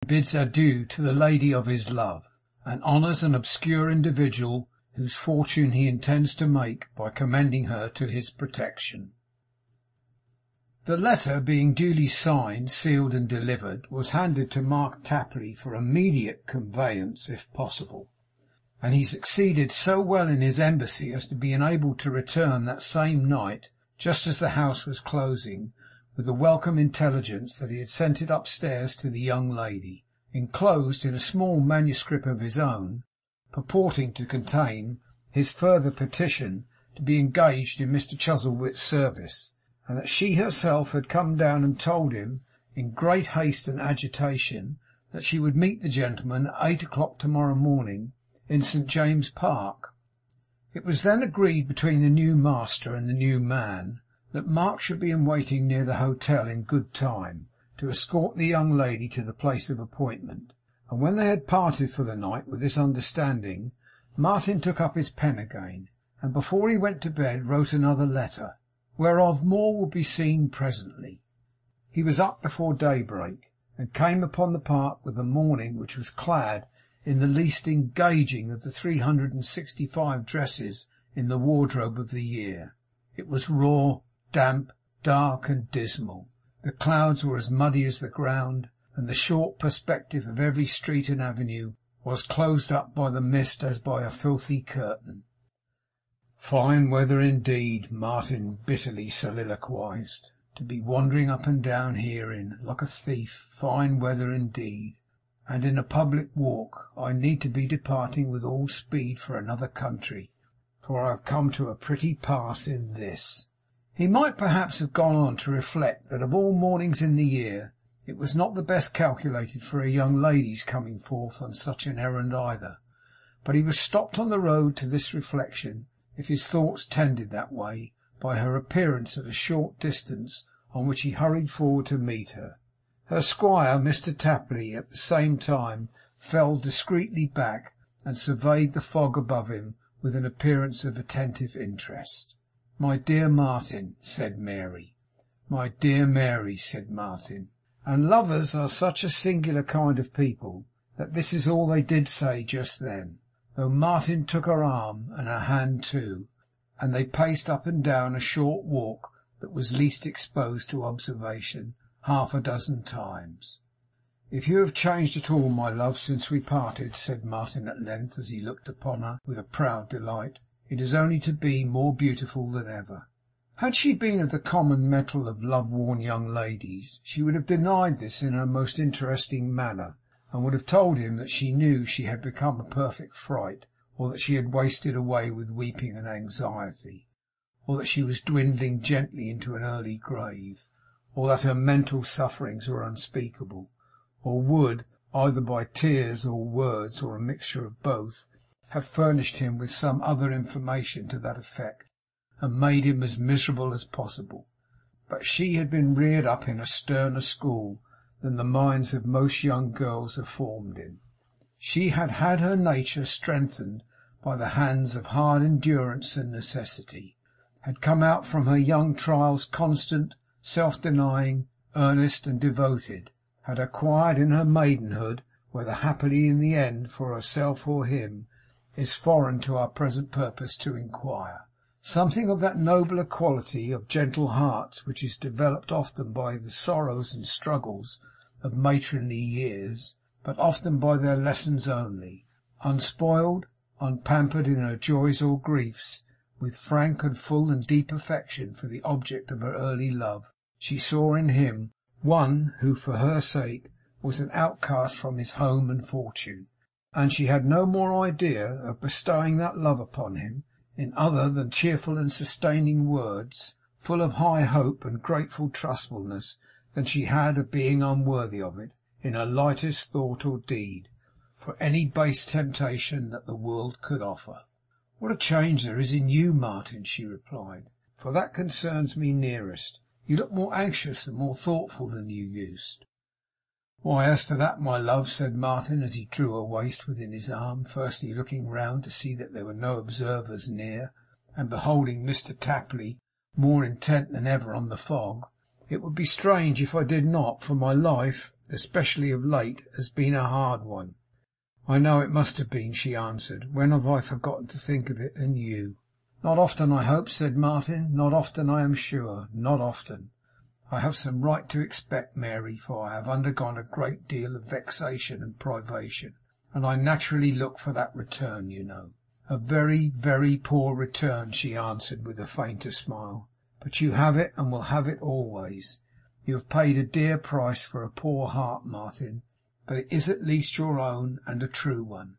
bids adieu to the lady of his love, and honours an obscure individual whose fortune he intends to make by commending her to his protection. The letter, being duly signed, sealed, and delivered, was handed to Mark Tapley for immediate conveyance, if possible, and he succeeded so well in his embassy as to be enabled to return that same night, just as the house was closing, with the welcome intelligence that he had sent it upstairs to the young lady, enclosed in a small manuscript of his own, purporting to contain his further petition to be engaged in Mr Chuzzlewit's service, and that she herself had come down and told him, in great haste and agitation, that she would meet the gentleman at 8 o'clock tomorrow morning in St. James's Park. It was then agreed between the new master and the new man that Mark should be in waiting near the hotel in good time to escort the young lady to the place of appointment. And when they had parted for the night with this understanding, Martin took up his pen again, and before he went to bed wrote another letter, whereof more will be seen presently. He was up before daybreak, and came upon the park with the morning, which was clad in the least engaging of the 365 dresses in the wardrobe of the year. It was raw, damp, dark, and dismal. The clouds were as muddy as the ground, and the short perspective of every street and avenue was closed up by the mist as by a filthy curtain. Fine weather indeed, Martin bitterly soliloquized, to be wandering up and down herein, like a thief. Fine weather indeed. And in a public walk I need to be departing with all speed for another country, for I have come to a pretty pass in this. He might perhaps have gone on to reflect that of all mornings in the year, it was not the best calculated for a young lady's coming forth on such an errand either. But he was stopped on the road to this reflection, if his thoughts tended that way, by her appearance at a short distance, on which he hurried forward to meet her. Her squire, Mr Tapley, at the same time fell discreetly back, and surveyed the fog above him with an appearance of attentive interest. "My dear Martin," said Mary. "My dear Mary," said Martin. And lovers are such a singular kind of people that this is all they did say just then, though Martin took her arm and her hand too, and they paced up and down a short walk that was least exposed to observation, half a dozen times. "If you have changed at all, my love, since we parted," said Martin at length, as he looked upon her with a proud delight, "it is only to be more beautiful than ever." Had she been of the common metal of love-worn young ladies, she would have denied this in her most interesting manner, and would have told him that she knew she had become a perfect fright, or that she had wasted away with weeping and anxiety, or that she was dwindling gently into an early grave, or that her mental sufferings were unspeakable, or would, either by tears or words, or a mixture of both, have furnished him with some other information to that effect, and made him as miserable as possible. But she had been reared up in a sterner school than the minds of most young girls are formed in. She had had her nature strengthened by the hands of hard endurance and necessity, had come out from her young trials constant, self-denying, earnest, and devoted, had acquired in her maidenhood, whether happily in the end for herself or him, is foreign to our present purpose to inquire, something of that nobler quality of gentle hearts which is developed often by the sorrows and struggles of matronly years, but often by their lessons only. Unspoiled, unpampered in her joys or griefs, with frank and full and deep affection for the object of her early love, she saw in him one who for her sake was an outcast from his home and fortune, and she had no more idea of bestowing that love upon him in other than cheerful and sustaining words, full of high hope and grateful trustfulness, than she had of being unworthy of it, in her lightest thought or deed, for any base temptation that the world could offer. "What a change there is in you, Martin," she replied, "for that concerns me nearest. You look more anxious and more thoughtful than you used." "Why, as to that, my love," said Martin, as he drew her waist within his arm, firstly looking round to see that there were no observers near, and beholding Mr Tapley more intent than ever on the fog, It would be strange if I did not, for my life, especially of late, has been a hard one.' 'I know it must have been,' she answered. 'When have I forgotten to think of it, and you?' 'Not often, I hope,' said Martin. 'Not often, I am sure. Not often. I have some right to expect, Mary, for I have undergone a great deal of vexation and privation, and I naturally look for that return, you know.' 'A very, very poor return,' she answered with a fainter smile. 'But you have it, and will have it always. You have paid a dear price for a poor heart, Martin, but it is at least your own, and a true one.'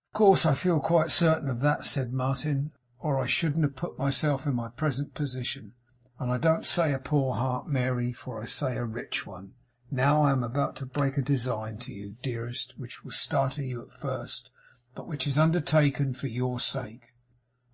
'Of course I feel quite certain of that,' said Martin, 'or I shouldn't have put myself in my present position. And I don't say a poor heart, Mary, for I say a rich one. Now I am about to break a design to you, dearest, which will startle you at first, but which is undertaken for your sake.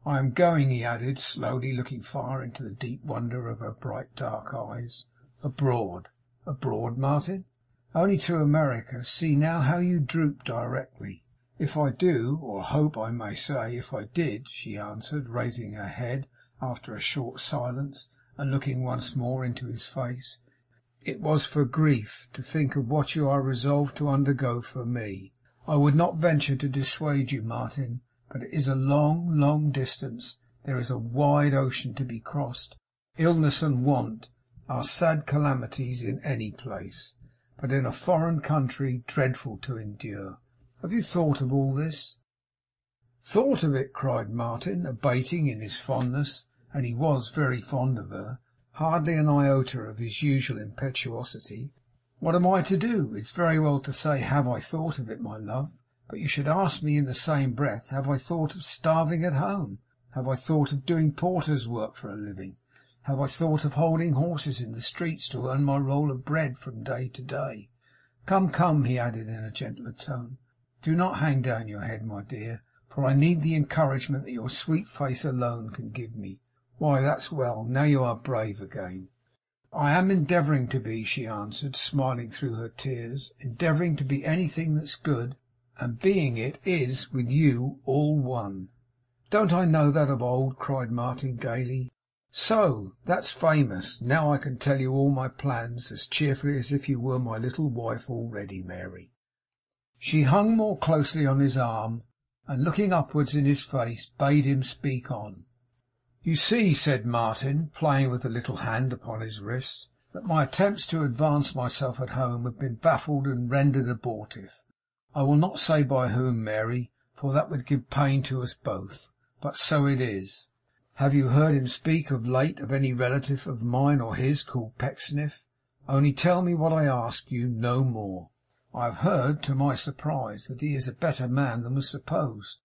I am going,' he added, slowly, looking far into the deep wonder of her bright dark eyes, 'abroad.' 'Abroad, Martin?' 'Only to America. See now how you droop directly.' 'If I do, or hope I may say, if I did,' she answered, raising her head after a short silence, and looking once more into his face, 'it was for grief to think of what you are resolved to undergo for me. I would not venture to dissuade you, Martin, but it is a long, long distance. There is a wide ocean to be crossed. Illness and want are sad calamities in any place, but in a foreign country dreadful to endure. Have you thought of all this?' 'Thought of it!' cried Martin, abating in his fondness, and he was very fond of her, hardly an iota of his usual impetuosity. 'What am I to do? It's very well to say, have I thought of it, my love, but you should ask me in the same breath, have I thought of starving at home? Have I thought of doing porter's work for a living? Have I thought of holding horses in the streets to earn my roll of bread from day to day? Come, come,' he added in a gentler tone, 'do not hang down your head, my dear, for I need the encouragement that your sweet face alone can give me. Why, that's well. Now you are brave again.' 'I am endeavouring to be,' she answered, smiling through her tears. 'Endeavouring to be anything that's good, and being it is, with you, all one.' 'Don't I know that of old?' cried Martin gaily. 'So! That's famous. Now I can tell you all my plans as cheerfully as if you were my little wife already, Mary.' She hung more closely on his arm, and looking upwards in his face, bade him speak on. 'You see,' said Martin, playing with the little hand upon his wrist, 'that my attempts to advance myself at home have been baffled and rendered abortive. I will not say by whom, Mary, for that would give pain to us both, but so it is. Have you heard him speak of late of any relative of mine or his called Pecksniff? Only tell me what I ask you, no more.' 'I have heard, to my surprise, that he is a better man than was supposed.'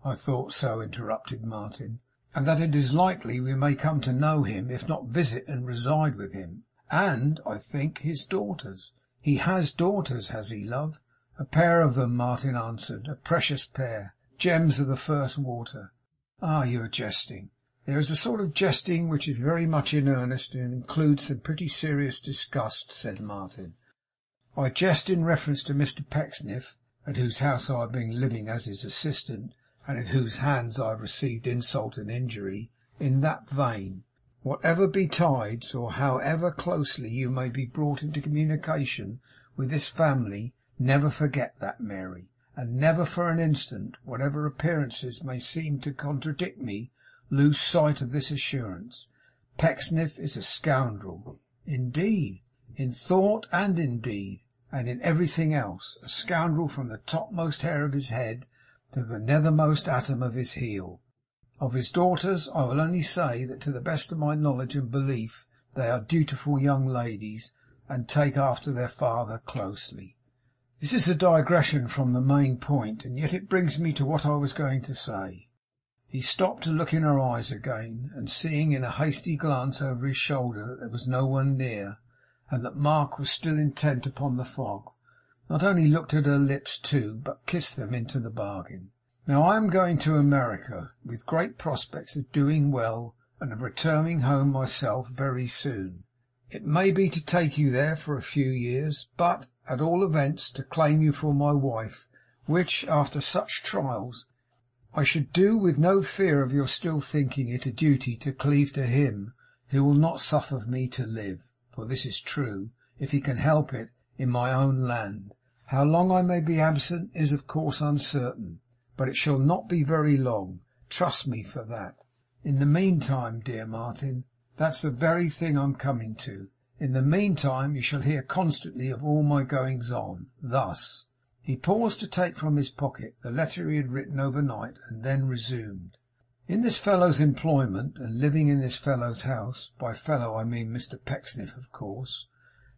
'I thought so,' interrupted Martin, 'and that it is likely we may come to know him, if not visit and reside with him. And, I think, his daughters.' 'He has daughters, has he, love?' 'A pair of them,' Martin answered. 'A precious pair. Gems of the first water.' 'Ah, you are jesting.' 'There is a sort of jesting which is very much in earnest, and includes some pretty serious disgust,' said Martin. 'I jest in reference to Mr Pecksniff, at whose house I have been living as his assistant, and at whose hands I have received insult and injury, in that vein. Whatever betides, or however closely you may be brought into communication with this family, never forget that, Mary, and never for an instant, whatever appearances may seem to contradict me, lose sight of this assurance. Pecksniff is a scoundrel, indeed, in thought and in deed, and in everything else; a scoundrel from the topmost hair of his head to the nethermost atom of his heel. Of his daughters, I will only say that to the best of my knowledge and belief they are dutiful young ladies, and take after their father closely. This is a digression from the main point, and yet it brings me to what I was going to say.' He stopped to look in her eyes again, and seeing in a hasty glance over his shoulder that there was no one near, and that Mark was still intent upon the fog, not only looked at her lips too, but kissed them into the bargain. 'Now I am going to America, with great prospects of doing well, and of returning home myself very soon. It may be to take you there for a few years, but, at all events, to claim you for my wife, which, after such trials, I should do with no fear of your still thinking it a duty to cleave to him who will not suffer me to live. for this is true, if he can help it, in my own land. How long I may be absent is of course uncertain, but it shall not be very long. Trust me for that. In the meantime, dear Martin, that's the very thing I'm coming to. In the meantime, you shall hear constantly of all my goings on. Thus.' He paused to take from his pocket the letter he had written overnight, and then resumed. 'In this fellow's employment, and living in this fellow's house, by fellow I mean Mr Pecksniff, of course,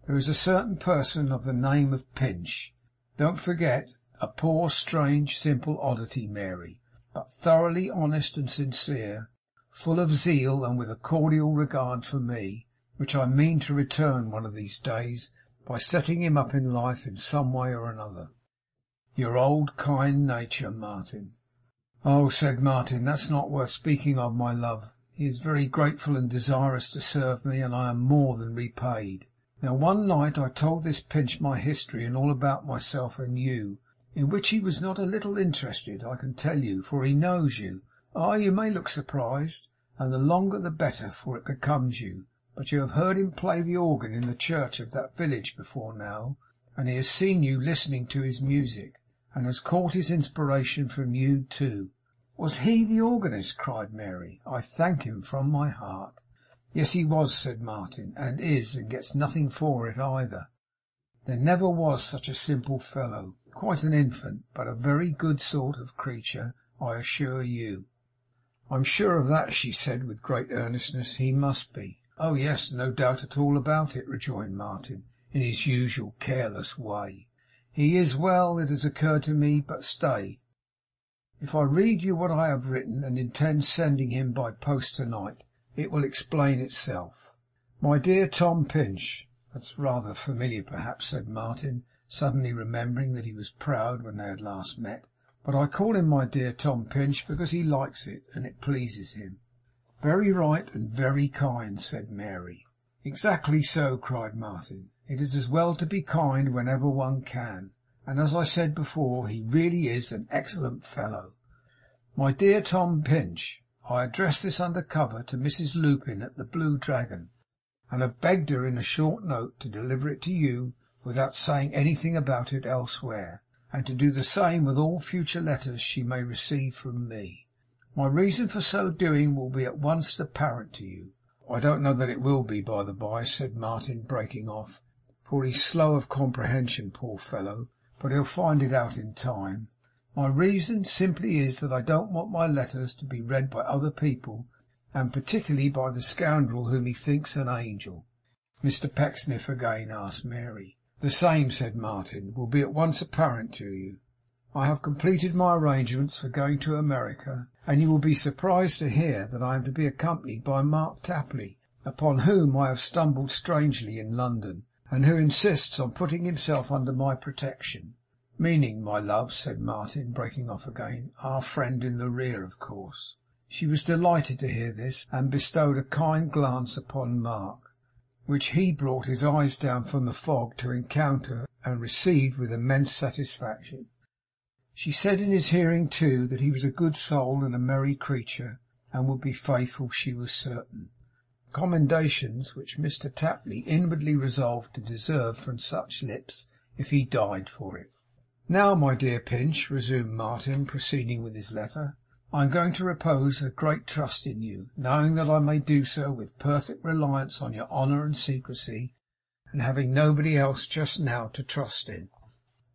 there is a certain person of the name of Pinch. Don't forget, a poor, strange, simple oddity, Mary, but thoroughly honest and sincere, full of zeal, and with a cordial regard for me, which I mean to return one of these days by setting him up in life in some way or another. Your old kind nature, Martin.' 'Oh,' said Martin, 'that's not worth speaking of, my love. He is very grateful and desirous to serve me, and I am more than repaid. Now, one night I told this Pinch my history and all about myself and you, in which he was not a little interested, I can tell you, for he knows you. You may look surprised, and the longer the better, for it becomes you. But you have heard him play the organ in the church of that village before now, and he has seen you listening to his music, and has caught his inspiration from you too.' 'Was he the organist?' cried Mary. 'I thank him from my heart.' 'Yes, he was,' said Martin, 'and is, and gets nothing for it either. There never was such a simple fellow. Quite an infant, but a very good sort of creature, I assure you.' 'I'm sure of that,' she said with great earnestness. 'He must be.' 'Oh yes, no doubt at all about it,' rejoined Martin, in his usual careless way. 'He is. Well, it has occurred to me, but stay. If I read you what I have written, and intend sending him by post tonight, it will explain itself. My dear Tom Pinch.' 'That's rather familiar, perhaps,' said Martin, suddenly remembering that he was proud when they had last met. 'But I call him my dear Tom Pinch because he likes it, and it pleases him.' 'Very right, and very kind,' said Mary. 'Exactly so,' cried Martin. 'It is as well to be kind whenever one can. And as I said before, he really is an excellent fellow. My dear Tom Pinch, I address this under cover to Mrs Lupin at the Blue Dragon, and have begged her in a short note to deliver it to you without saying anything about it elsewhere, and to do the same with all future letters she may receive from me. My reason for so doing will be at once apparent to you.' 'I don't know that it will be, by the bye,' said Martin, breaking off, 'for he's slow of comprehension, poor fellow, but he'll find it out in time. My reason simply is that I don't want my letters to be read by other people, and particularly by the scoundrel whom he thinks an angel.' 'Mr Pecksniff again?' asked Mary. 'The same,' said Martin, 'will be at once apparent to you. I have completed my arrangements for going to America, and you will be surprised to hear that I am to be accompanied by Mark Tapley, upon whom I have stumbled strangely in London, and who insists on putting himself under my protection.' 'Meaning, my love,' said Martin, breaking off again, 'our friend in the rear, of course.' She was delighted to hear this, and bestowed a kind glance upon Mark, which he brought his eyes down from the fog to encounter, and received with immense satisfaction. She said in his hearing, too, that he was a good soul and a merry creature, and would be faithful, she was certain. Commendations which Mr Tapley inwardly resolved to deserve from such lips, if he died for it. 'Now, my dear Pinch,' resumed Martin, proceeding with his letter, 'I am going to repose a great trust in you, knowing that I may do so with perfect reliance on your honour and secrecy, and having nobody else just now to trust in.'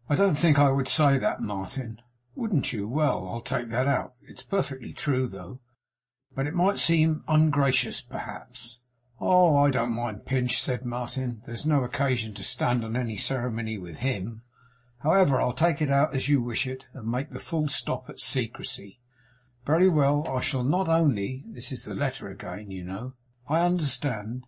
'I don't think I would say that, Martin.' 'Wouldn't you? Well, I'll take that out. It's perfectly true, though. But it might seem ungracious, perhaps.' 'Oh, I don't mind Pinch,' said Martin. 'There's no occasion to stand on any ceremony with him. However, I'll take it out as you wish it, and make the full stop at secrecy. Very well. I shall not only,' this is the letter again, you know, 'I understand.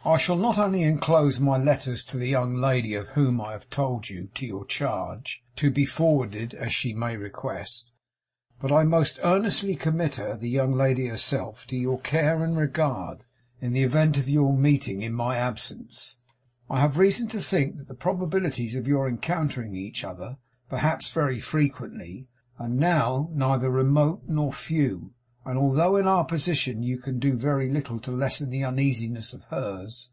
I shall not only enclose my letters to the young lady of whom I have told you, to your charge, to be forwarded as she may request, but I most earnestly commit her, the young lady herself, to your care and regard, in the event of your meeting in my absence. I have reason to think that the probabilities of your encountering each other, perhaps very frequently, are now neither remote nor few, and although in our position you can do very little to lessen the uneasiness of hers,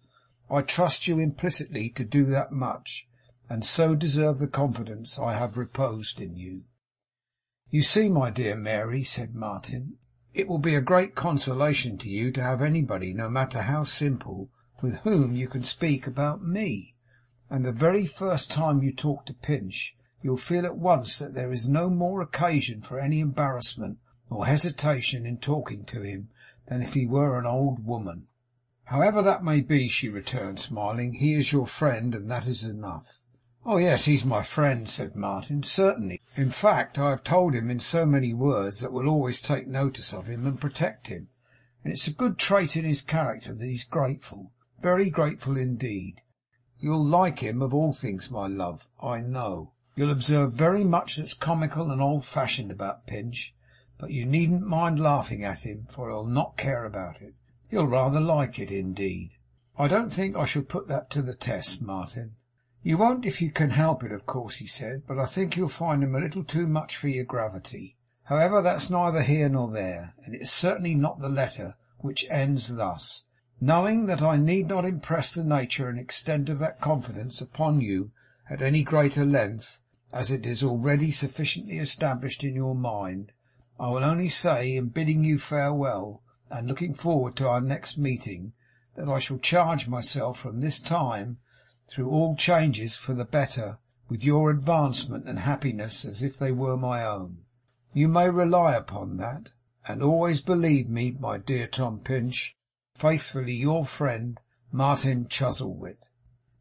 I trust you implicitly to do that much, and so deserve the confidence I have reposed in you.' 'You see, my dear Mary,' said Martin, 'it will be a great consolation to you to have anybody, no matter how simple, with whom you can speak about me. And the very first time you talk to Pinch, you'll feel at once that there is no more occasion for any embarrassment or hesitation in talking to him than if he were an old woman.' 'However that may be,' she returned, smiling, 'he is your friend, and that is enough.' 'Oh yes, he's my friend,' said Martin, 'certainly. In fact, I have told him in so many words that we'll always take notice of him and protect him. And it's a good trait in his character that he's grateful, very grateful indeed. You'll like him of all things, my love, I know. You'll observe very much that's comical and old-fashioned about Pinch, but you needn't mind laughing at him, for he'll not care about it. He'll rather like it, indeed. I don't think I shall put that to the test, Martin.' 'You won't if you can help it, of course,' he said, 'but I think you'll find him a little too much for your gravity. However, that's neither here nor there, and it is certainly not the letter, which ends thus: "Knowing that I need not impress the nature and extent of that confidence upon you at any greater length, as it is already sufficiently established in your mind, I will only say, in bidding you farewell, and looking forward to our next meeting, that I shall charge myself from this time, through all changes for the better, with your advancement and happiness as if they were my own. You may rely upon that. And always believe me, my dear Tom Pinch, faithfully your friend, Martin Chuzzlewit.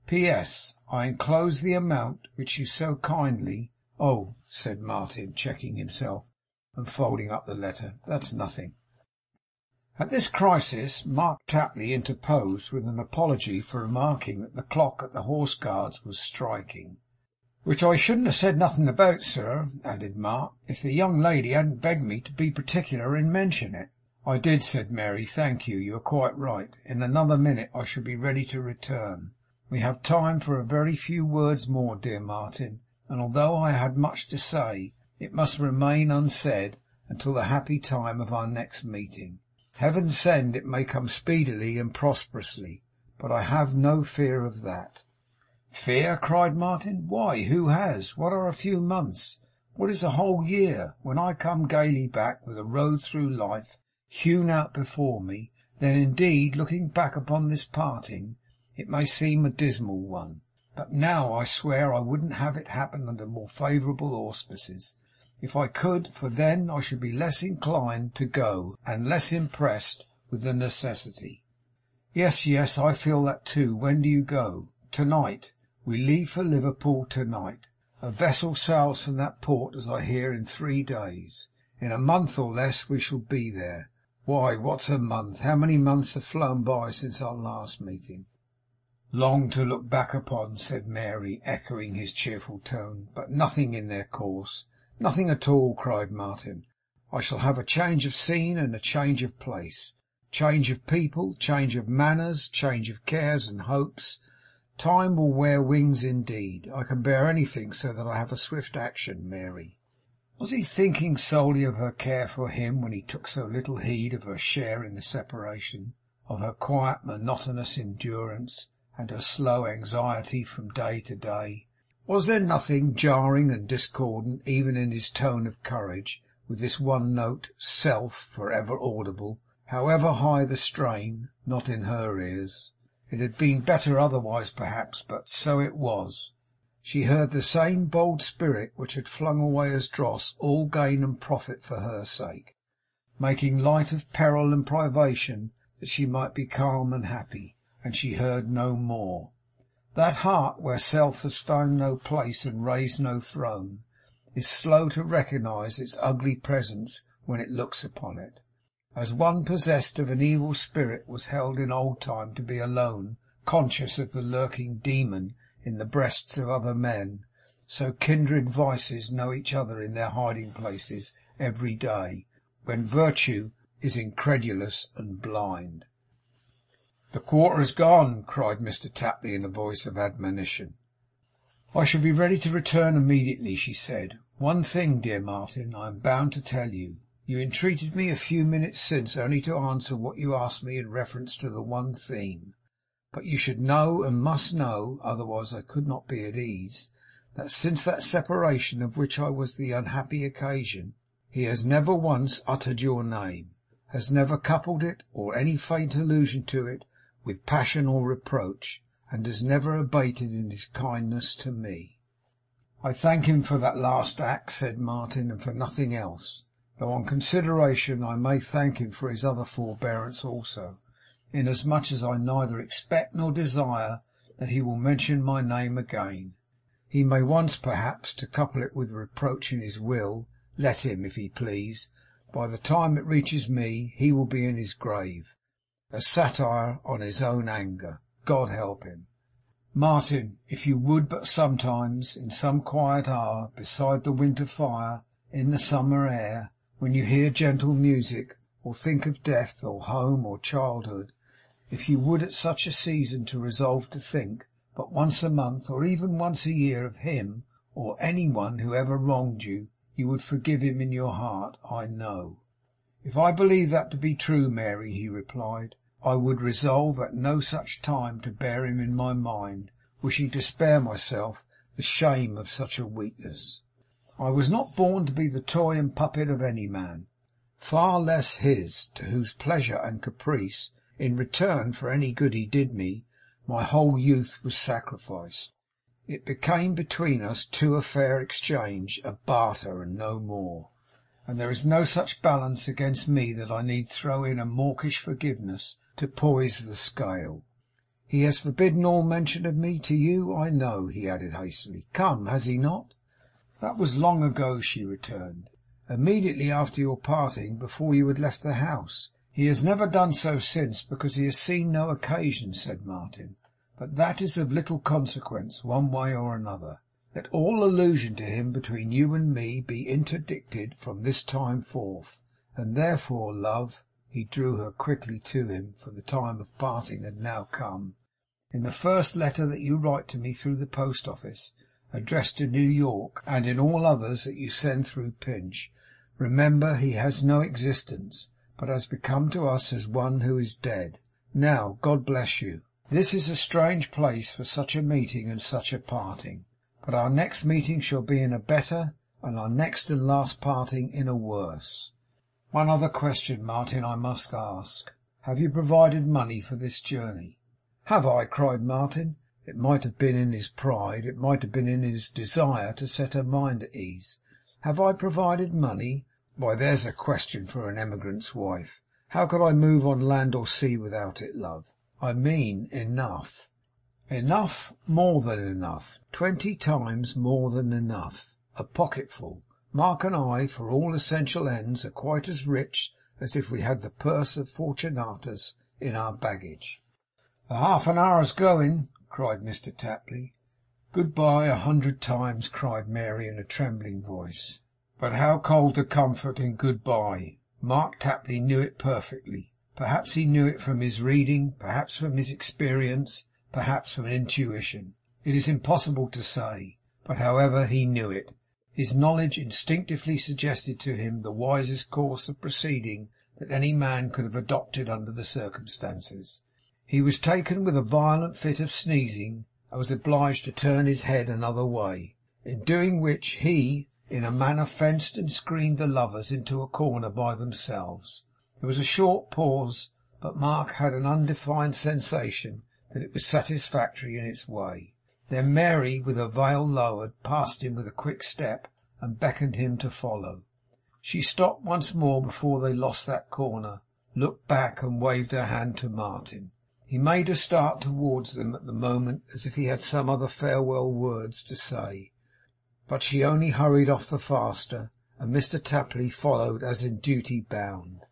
P.S. I enclose the amount which you so kindly—' 'Oh,' said Martin, checking himself, and folding up the letter, 'that's nothing.' At this crisis Mark Tapley interposed with an apology for remarking that the clock at the Horse Guards was striking. 'Which I shouldn't have said nothing about, sir,' added Mark, 'if the young lady hadn't begged me to be particular and mention it.' 'I did,' said Mary. 'Thank you. You are quite right. In another minute I shall be ready to return. We have time for a very few words more, dear Martin, and although I had much to say, it must remain unsaid until the happy time of our next meeting. Heaven send it may come speedily and prosperously, but I have no fear of that.' 'Fear!' cried Martin. 'Why, who has? What are a few months? What is a whole year? When I come gaily back, with a road through life hewn out before me, then indeed, looking back upon this parting, it may seem a dismal one. But now I swear I wouldn't have it happen under more favourable auspices, if I could, for then I should be less inclined to go, and less impressed with the necessity.' 'Yes, yes, I feel that too. When do you go?' 'To-night. We leave for Liverpool to-night. A vessel sails from that port, as I hear, in 3 days. In a month or less we shall be there. Why, what's a month? How many months have flown by since our last meeting!' 'Long to look back upon,' said Mary, echoing his cheerful tone, 'but nothing in their course.' 'Nothing at all,' cried Martin. 'I shall have a change of scene and a change of place, change of people, change of manners, change of cares and hopes. Time will wear wings indeed. I can bear anything so that I have a swift action, Mary.' Was he thinking solely of her care for him when he took so little heed of her share in the separation, of her quiet monotonous endurance, and her slow anxiety from day to day? Was there nothing jarring and discordant even in his tone of courage, with this one note, self, for ever audible, however high the strain, not in her ears? It had been better otherwise perhaps, but so it was. She heard the same bold spirit which had flung away as dross all gain and profit for her sake, making light of peril and privation that she might be calm and happy, and she heard no more. That heart, where self has found no place and raised no throne, is slow to recognise its ugly presence when it looks upon it. As one possessed of an evil spirit was held in old time to be alone conscious of the lurking demon in the breasts of other men, so kindred vices know each other in their hiding places every day, when virtue is incredulous and blind. 'The quarter's gone!' cried Mr Tapley in a voice of admonition. 'I shall be ready to return immediately,' she said. 'One thing, dear Martin, I am bound to tell you. You entreated me a few minutes since only to answer what you asked me in reference to the one theme. But you should know, and must know, otherwise I could not be at ease, that since that separation of which I was the unhappy occasion, he has never once uttered your name, has never coupled it, or any faint allusion to it, with passion or reproach, and has never abated in his kindness to me.' 'I thank him for that last act,' said Martin, 'and for nothing else. Though on consideration I may thank him for his other forbearance also, inasmuch as I neither expect nor desire that he will mention my name again. He may once, perhaps, to couple it with reproach in his will, let him, if he please. By the time it reaches me, he will be in his grave, a satire on his own anger. God help him. Martin, if you would but sometimes, in some quiet hour, beside the winter fire, in the summer air, when you hear gentle music, or think of death, or home, or childhood, if you would at such a season to resolve to think, but once a month, or even once a year, of him, or any one who ever wronged you, you would forgive him in your heart, I know.' 'If I believe that to be true, Mary,' he replied, 'I would resolve at no such time to bear him in my mind, wishing to spare myself the shame of such a weakness. I was not born to be the toy and puppet of any man, far less his, to whose pleasure and caprice, in return for any good he did me, my whole youth was sacrificed. It became between us to a fair exchange, a barter, and no more. And there is no such balance against me that I need throw in a mawkish forgiveness to poise the scale. He has forbidden all mention of me to you, I know,' he added hastily. 'Come, has he not?' 'That was long ago,' she returned. 'Immediately after your parting, before you had left the house. He has never done so since, because he has seen no occasion,' said Martin. 'But that is of little consequence, one way or another. Let all allusion to him between you and me be interdicted from this time forth. And therefore, love,' he drew her quickly to him, for the time of parting had now come, 'in the first letter that you write to me through the post office, addressed to New York, and in all others that you send through Pinch, remember he has no existence, but has become to us as one who is dead. Now, God bless you. This is a strange place for such a meeting and such a parting, but our next meeting shall be in a better, and our next and last parting in a worse. One other question, Martin, I must ask. Have you provided money for this journey?' 'Have I?' cried Martin. It might have been in his pride, it might have been in his desire to set her mind at ease. 'Have I provided money? Why, there's a question for an emigrant's wife. How could I move on land or sea without it, love? I mean enough.' 'Enough? More than enough. 20 times more than enough. A pocketful. Mark and I, for all essential ends, are quite as rich as if we had the purse of Fortunatus in our baggage.' 'A half an hour's going,' cried Mr Tapley. 'Good-bye 100 times,' cried Mary in a trembling voice. But how cold the comfort in good-bye! Mark Tapley knew it perfectly. Perhaps he knew it from his reading, perhaps from his experience, perhaps from intuition. It is impossible to say. But however he knew it, his knowledge instinctively suggested to him the wisest course of proceeding that any man could have adopted under the circumstances. He was taken with a violent fit of sneezing, and was obliged to turn his head another way, in doing which he, in a manner, fenced and screened the lovers into a corner by themselves. There was a short pause, but Mark had an undefined sensation that it was satisfactory in its way. Then Mary, with her veil lowered, passed him with a quick step, and beckoned him to follow. She stopped once more before they lost that corner, looked back, and waved her hand to Martin. He made a start towards them at the moment, as if he had some other farewell words to say, but she only hurried off the faster, and Mr Tapley followed as in duty bound.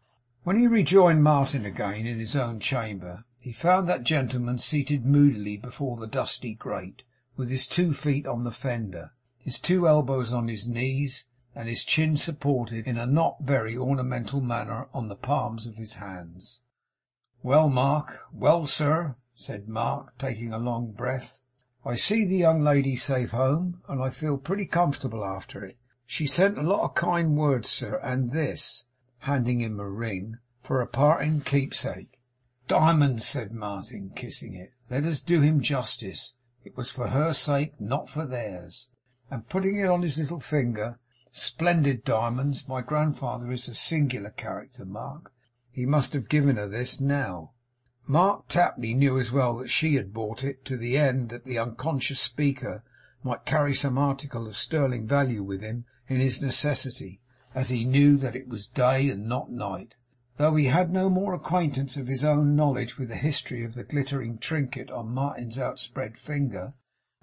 When he rejoined Martin again in his own chamber, he found that gentleman seated moodily before the dusty grate, with his 2 feet on the fender, his 2 elbows on his knees, and his chin supported in a not very ornamental manner on the palms of his hands. 'Well, Mark?' 'Well, sir,' said Mark, taking a long breath. 'I see the young lady safe home, and I feel pretty comfortable after it. She sent a lot of kind words, sir, and this,' handing him a ring, 'for a parting keepsake.' 'Diamonds,' said Martin, kissing it. 'Let us do him justice. It was for her sake, not for theirs.' And putting it on his little finger, 'Splendid diamonds. My grandfather is a singular character, Mark. He must have given her this, now.' Mark Tapley knew as well that she had bought it, to the end that the unconscious speaker might carry some article of sterling value with him in his necessity, as he knew that it was day and not night. Though he had no more acquaintance of his own knowledge with the history of the glittering trinket on Martin's outspread finger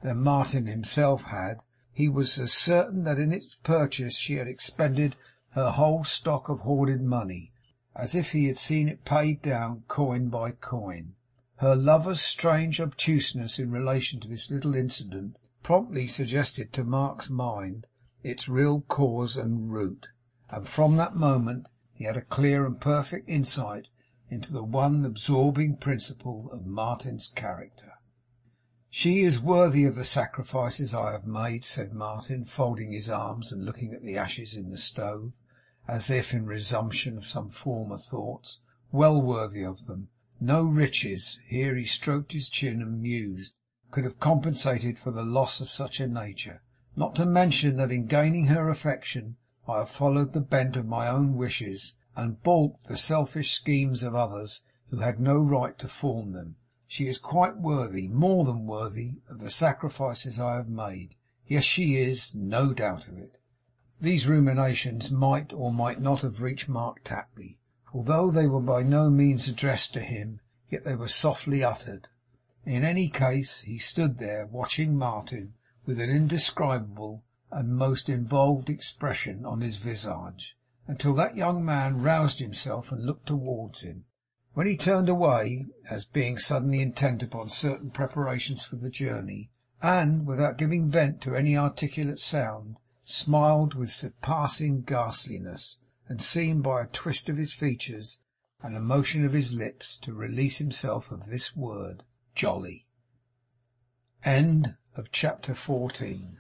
than Martin himself had, he was as certain that in its purchase she had expended her whole stock of hoarded money, as if he had seen it paid down coin by coin. Her lover's strange obtuseness in relation to this little incident promptly suggested to Mark's mind its real cause and root, and from that moment he had a clear and perfect insight into the one absorbing principle of Martin's character. 'She is worthy of the sacrifices I have made,' said Martin, folding his arms and looking at the ashes in the stove, as if in resumption of some former thoughts. 'Well worthy of them. No riches,' here he stroked his chin and mused, 'could have compensated for the loss of such a nature. Not to mention that in gaining her affection I have followed the bent of my own wishes, and baulked the selfish schemes of others who had no right to form them. She is quite worthy, more than worthy, of the sacrifices I have made. Yes, she is, no doubt of it.' These ruminations might or might not have reached Mark Tapley. Although they were by no means addressed to him, yet they were softly uttered. In any case, he stood there, watching Martin, with an indescribable and most involved expression on his visage, until that young man roused himself and looked towards him. When he turned away, as being suddenly intent upon certain preparations for the journey, and, without giving vent to any articulate sound, smiled with surpassing ghastliness, and seemed, by a twist of his features and a motion of his lips, to release himself of this word, 'Jolly.' Chapter 14